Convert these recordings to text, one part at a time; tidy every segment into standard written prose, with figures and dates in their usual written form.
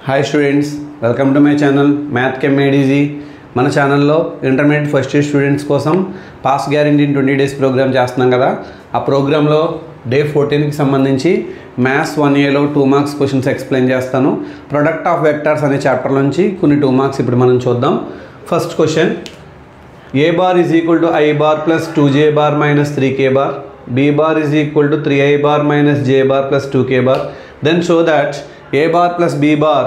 Hi students, welcome to my channel Math Chem Made Easy. మన ఛానల్లో intermediate first year students కోసం pass guarantee in 20 days program చేస్తున్నాం కదా. ఆ ప్రోగ్రాంలో డే 14కి సంబంధించి మ్యాథ్స్ 1Aలో 2 మార్క్స్ క్వశ్చన్స్ ఎక్స్ప్లెయిన్ చేస్తాను. ప్రొడక్ట్ ఆఫ్ వెక్టర్స్ అనే చాప్టర్ నుంచి కొన్ని 2 మార్క్స్ ఇప్పుడు మనం చూద్దాం. First question, a bar is equal to I bar plus 2j bar minus 3k bar, b bar is equal to 3i bar minus j bar plus 2k bar. Then show that a bar plus b bar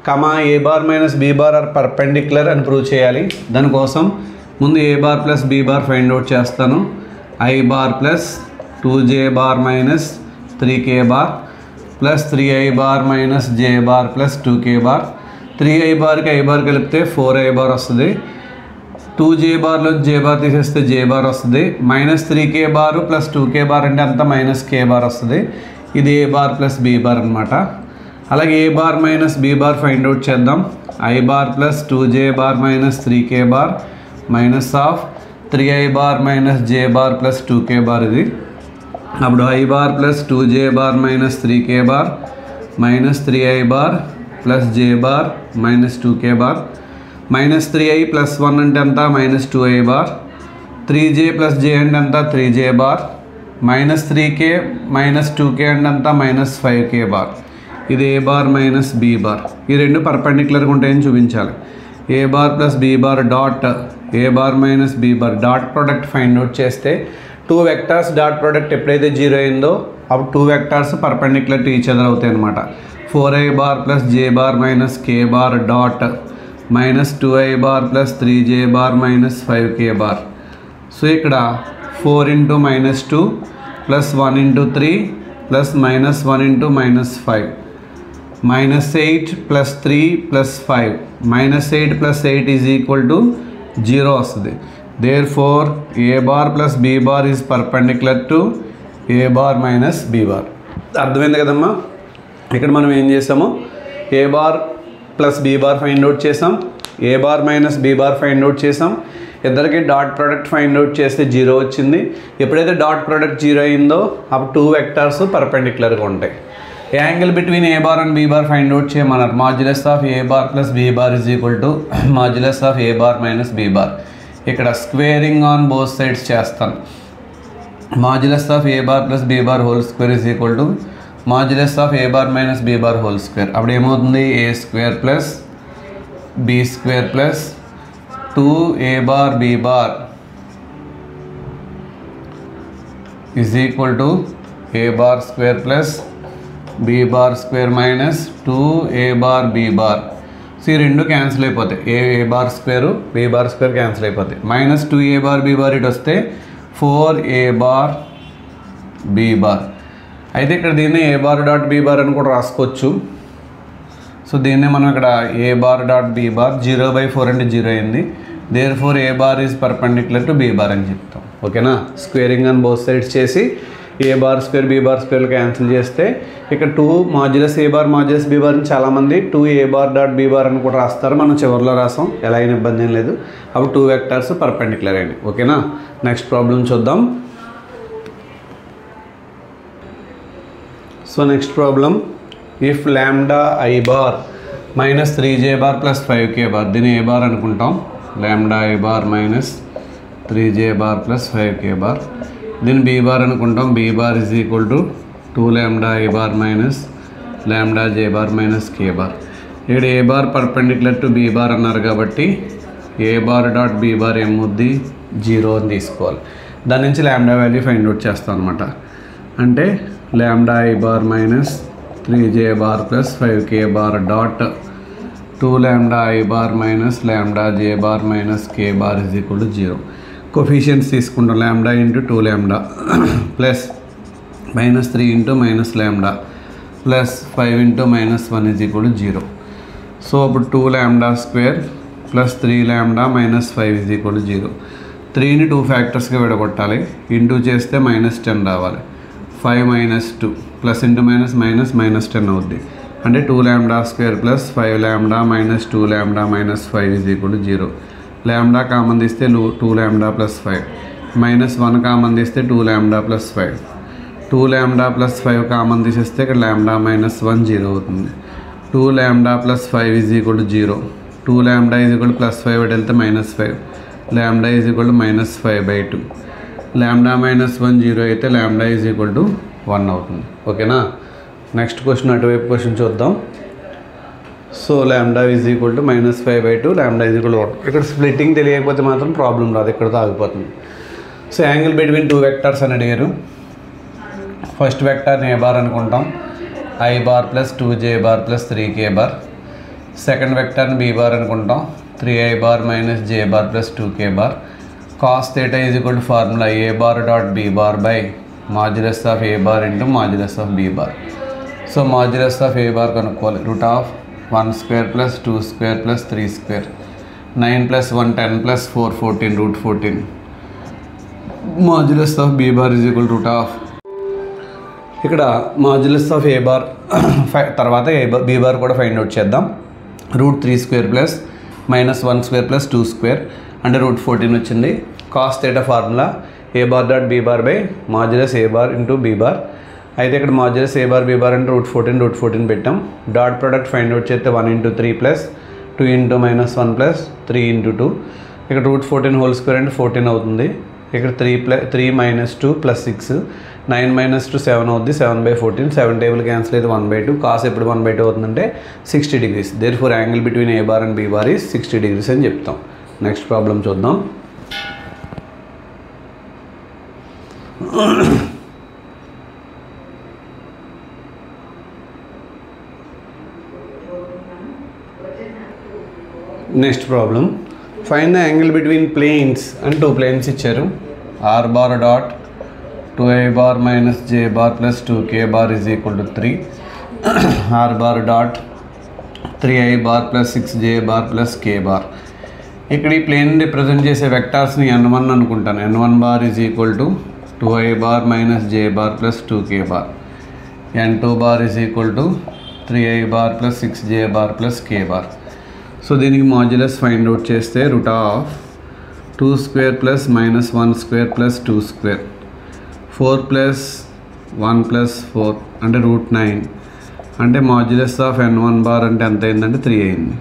comma a bar minus b bar are perpendicular అని prove చేయాలి. దానికోసం ముందు a bar plus b bar find out చేస్తాను. I bar plus 2j bar minus 3k bar plus 3i bar minus j bar plus 2k bar. 3i barకి i bar కలిపితే 4i bar వస్తుంది. 2j బార్లో j bar తీసేస్తే j bar వస్తుంది. Minus 3k bar plus 2k bar అంటే అంతా minus k bar వస్తుంది. ఇది a bar plus b bar అనమాట. అలాగే a bar minus b bar find out చేద్దాం. I bar plus 2j bar minus 3k bar minus of 3i bar minus j bar plus 2k bar. ఇది అప్పుడు I bar plus 2j bar minus 3k bar minus 3i bar plus j bar minus 2k bar. Minus 3i plus 1 అంటే అంతా minus 2i bar. 3j plus j అంటే అంతా 3j bar. Minus 3k minus 2k అంటే అంతా minus 5k bar. ఇది a bar minus b bar. ఈ రెండు పర్పెండిక్యులర్గా ఉంటాయని చూపించాలి. a bar plus b bar dot a bar minus b bar dot product find out చేస్తే 2 వెక్టార్స్ డాట్ ప్రోడక్ట్ ఎప్పుడైతే 0 అయిందో అప్పుడు 2 vectors perpendicular to each other అవుతాయి అనమాట. 4i bar plus j bar minus k bar dot minus 2i bar plus 3j bar minus 5k bar. So ఇక్కడ 4 into minus 2 plus 1 into 3 plus minus 1 into minus 5 minus 8 plus 3 plus 5 minus 8 plus 8 is equal to 0 వస్తుంది. Therefore A bar plus be bar is perpendicular to A bar minus B bar. అర్థమైంది కదమ్మా? ఇక్కడ మనం ఏం చేసాము, A bar plus be bar find out చేసాం, A bar minus B bar find out చేసాం. ఇద్దరికి డాట్ ప్రోడక్ట్ ఫైండ్ అవుట్ చేస్తే 0 వచ్చింది. ఎప్పుడైతే డాట్ ప్రోడక్ట్ 0 అయిందో అప్పుడు 2 వెక్టార్స్ పర్పెండిక్యులర్గా ఉంటాయి. Angle between A bar and be bar find out చేయమన్నారు. Modulus of A bar plus be bar is equal to modulus of A bar minus B bar. ఇక్కడ squaring on both sides చేస్తాను. Modulus of A bar plus be bar whole square is equal to modulus of A bar minus B bar whole square. అప్పుడు ఏమవుతుంది, A square plus B square plus 2a bar be bar is equal to A bar square plus be bar square minus 2a bar be bar. So ఈ రెండు cancel అయిపోతాయి. A bar square B bar square cancel అయిపోతాయి. Minus 2a bar be bar ఇటు వస్తే 4a bar be bar. అయితే ఇక్కడ దీన్ని A bar dot be bar అని కూడా రాసుకోవచ్చు. సో దీన్నే మనం ఇక్కడ A bar dot be bar 0/4 అంటే 0 అయింది. Therefore A bar is perpendicular to B bar అని చెప్తాం. ఓకేనా? స్క్వేరింగ్ ఆన్ బోత్ సైడ్స్ చేసి A bar square B bar square cancel చేస్తే ఇక్కడ 2 మాడ్యులస్ ఏ బార్ మాడ్యులస్ బీ బార్ అని చాలామంది 2a bar dot be bar అని కూడా రాస్తారు. మనం చివరిలో రాసాం, ఎలా అయినా ఇబ్బంది ఏం లేదు. అప్పుడు 2 వెక్టార్స్ పర్పెండిక్యులర్ అయింది. ఓకేనా? నెక్స్ట్ ప్రాబ్లం చూద్దాం. So next problem, if lambda I bar minus 3j bar plus 5k bar, దీన్ని ఏ బార్ అనుకుంటాం. Lambda I bar minus 3j bar plus 5k bar. దీన్ని బీ బార్ అనుకుంటాం. B bar is equal to 2 lambda I bar minus lambda j bar minus k bar. ఇక్కడ A bar perpendicular to B bar అన్నారు కాబట్టి A bar dot be bar ఏమవుద్ది, 0 అని తీసుకోవాలి. దాని నుంచి ల్యాండా వాల్యూ ఫైండ్ అవుట్ చేస్తాం అనమాట. అంటే lambda I bar minus 3j bar plus 5k bar dot 2 lambda I bar minus lambda j bar minus k bar is equal to 0. Coefficients తీసుకుంటాం. Lambda into 2 lambda plus minus 3 into minus lambda plus 5 into minus 1 is equal to 0. So అప్పుడు 2 lambda square plus 3 lambda minus 5 is equal to 0. 3ని 2 ఫ్యాక్టర్స్గా విడగొట్టాలి. Into చేస్తే minus 10 రావాలి. 5 minus 2 plus into minus minus minus 10 అవుద్ది. అంటే 2 lambda square plus 5 ల్యాండా minus 2 ల్యాండా మైనస్ 5 ఈజ్ ఈక్వల్ టు 0. ల్యాండా కామన్ తీస్తే 2 ల్యాండా ప్లస్ 5 మైనస్ 1 కామన్ తీస్తే 2 lambda plus 5 2 lambda plus 5 common తీసేస్తే ఇక్కడ ల్యాండా మైనస్ 1 0 అవుతుంది. 2 lambda plus 5 is equal to 0. 2 lambda is equal to plus 5 at health minus 5. Lambda is equal to minus 5 by 2. Lambda minus 1 0 అయితే lambda is equal to 1 అవుతుంది. ఓకేనా? Next question అటువైపు question చూద్దాం. So lambda is equal to minus 5 by 2, lambda is equal to 1. ఇక్కడ splitting తెలియకపోతే మాత్రం problem రాదు, ఇక్కడతో ఆగిపోతుంది. So angle between two vectors అని అడిగారు. ఫస్ట్ వెక్టర్ని ఏ బార్ అనుకుంటాం, I bar plus 2j bar plus 3k bar. Second వెక్టర్ని b బార్ అనుకుంటాం, 3i bar minus j bar plus 2k bar. Cos theta is equal to formula a bar dot b bar by modulus of a bar into modulus of b bar. So modulus of a bar కనుక్కోవాలి. root of 1 square plus 2 square plus 3 square. 9 plus 1 10 plus 4 14 root 14. Modulus of b bar is equal to root of, ఇక్కడ modulus of A bar తర్వాత b bar కూడా find out చేద్దాం. Root 3 square plus minus 1 square plus 2 square అంటే root 14 వచ్చింది. Cos theta formula a bar dot be bar by modulus A bar into b bar. అయితే ఇక్కడ modulus A bar be bar అంటే root 14 పెట్టాం. Dot product find out చేస్తే 1 into 3 plus 2 into minus 1 plus 3 into 2. ఇక్కడ route 14 whole square అంటే 14 అవుతుంది. ఇక్కడ 3 minus 2 plus 6, 9 minus 2 7 అవుతుంది. 7 by 14, 7 టేబుల్ క్యాన్సిల్ అయితే 1/2. కాస్ ఎప్పుడు 1/2 అవుతుందంటే 60 degrees. Therefore angle between A bar and be bar is 60 degrees అని చెప్తాం. నెక్స్ట్ ప్రాబ్లం చూద్దాం. Next problem, find the angle between planes and 2 planes ఇచ్చారు. r bar dot 2i bar minus j bar plus 2k bar is equal to 3. r bar dot 3i bar plus 6j bar plus k bar. ఇక్కడ ఈ plane represent చేసే వెక్టార్స్ని n1 అనుకుంటాను. n1 bar is equal to 2i bar minus j bar plus 2k bar. n2 bar is equal to 3i bar plus 6j bar plus k bar. So దీనికి modulus find out చేస్తే root of 2 square plus minus 1 square plus 2 square, 4 plus 1 plus 4 అంటే route 9 అంటే modulus of n1 bar అంటే ఎంత అయిందంటే 3 అయింది.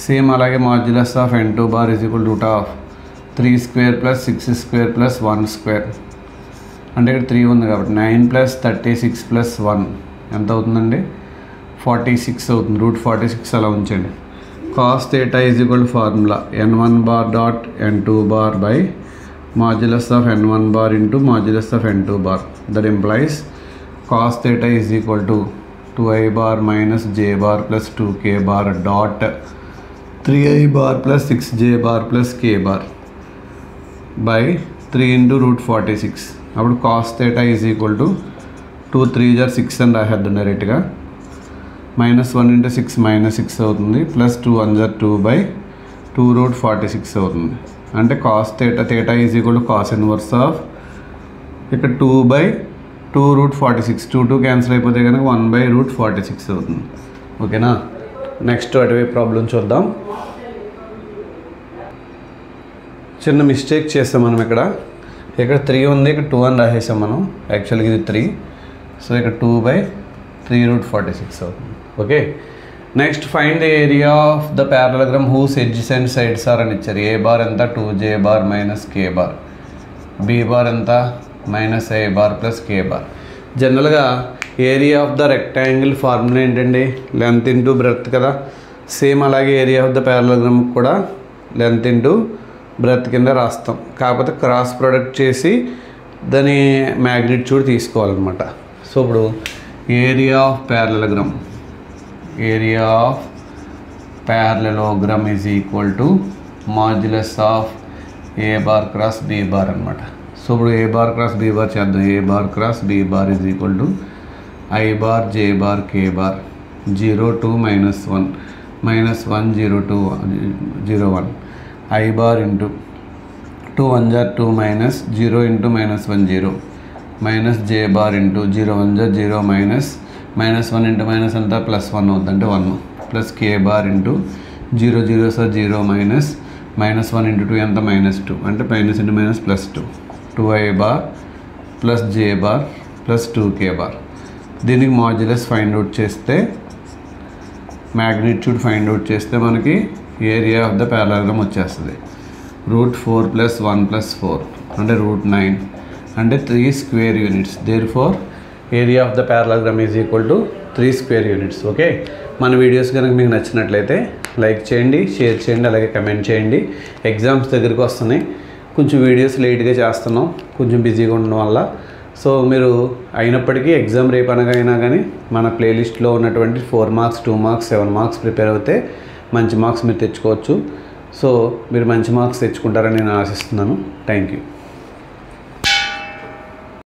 Same అలాగే modulus of n2 bar is equal root of 3 square plus 6 square plus 1 square అంటే ఇక్కడ 3 ఉంది కాబట్టి 9 ప్లస్ 36 ప్లస్ 1 ఎంత అవుతుందండి 46 అవుతుంది. రూట్ 46 అలా ఉంచండి. Cos theta is equal to formula n1 bar dot n2 bar by modulus of n1 bar into modulus of n2 bar. That implies cos theta is equal to 2i bar minus j bar plus 2k bar dot 3i bar plus 6j bar plus k bar by 3 into root 46. అప్పుడు cos theta is equal to 2 3 6 అని రాసేద్దాం డైరెక్ట్గా. Minus 1 into 6 minus 6 అవుతుంది. Plus 2 1 2 by 2 root 46 అవుతుంది. అంటే cos theta is equal to cos inverse of ఇక్కడ 2 by 2 root 46. 2 cancel అయిపోతే కనుక 1 by root 46 అవుతుంది. ఓకేనా? నెక్స్ట్ అటువైపు ప్రాబ్లం చూద్దాం. చిన్న మిస్టేక్ చేస్తాం మనం. ఇక్కడ 3 ఉంది, ఇక్కడ 2 అని రాసేసాం మనం. యాక్చువల్గా ఇది 3. సో ఇక్కడ 2 by 3 root 46 అవుతుంది. Okay, next find the area of the parallelogram whose edges and sides are అని ఇచ్చారు. ఏ బార్ ఎంత 2j bar minus k bar, be bar ఎంత minus i bar plus k bar. జనరల్గా area of the rectangle formula ఏంటండి length into breadth కదా. Same అలాగే area of the parallelogram కూడా length into breadth కింద రాస్తాం. కాకపోతే క్రాస్ ప్రొడక్ట్ చేసి దాని మ్యాగ్నిట్యూడ్ తీసుకోవాలన్నమాట. సో ఇప్పుడు area of parallelogram is equal to modulus of A bar cross B bar అనమాట. సో ఇప్పుడు A bar cross B bar చేద్దాం. A bar cross B bar is equal to I bar J bar K bar 0 2 minus 1 minus 1 0 2 0 1 I bar into 2 1 jar 2 minus 0 into minus 1 0 minus j bar into 0 1 jar 0 minus minus 1 into minus anta plus 1 అవుతుందంటే 1 plus k bar into 0 0 so 0 minus minus 1 into 2 ఎంత minus 2 అంటే minus into minus plus 2 2i bar plus j bar plus 2k bar. దీనికి modulus find out చేస్తే magnitude find out చేస్తే మనకి area of the పారలాగ్రామ్ వచ్చేస్తుంది. √4 + 1 + 4 అంటే √9 అంటే 3 square units. Therefore area of the parallelogram is equal to 3 square units. Okay, మన videos కనుక మీకు నచ్చినట్లయితే లైక్ చేయండి, షేర్ చేయండి, అలాగే కమెంట్ చేయండి. ఎగ్జామ్స్ దగ్గరికి వస్తున్నాయి, కొంచెం వీడియోస్ లేట్గా చేస్తున్నాం, కొంచెం బిజీగా ఉండడం వల్ల. సో మీరు అయినప్పటికీ ఎగ్జామ్ రేపు అనగైనా కానీ మన ప్లేలిస్ట్లో ఉన్నటువంటి 4 మార్క్స్, 2 మార్క్స్, 7 మార్క్స్ ప్రిపేర్ అవుతే మంచి మార్క్స్ మీరు తెచ్చుకోవచ్చు. సో మీరు మంచి మార్క్స్ తెచ్చుకుంటారని నేను ఆశిస్తున్నాను. Thank you.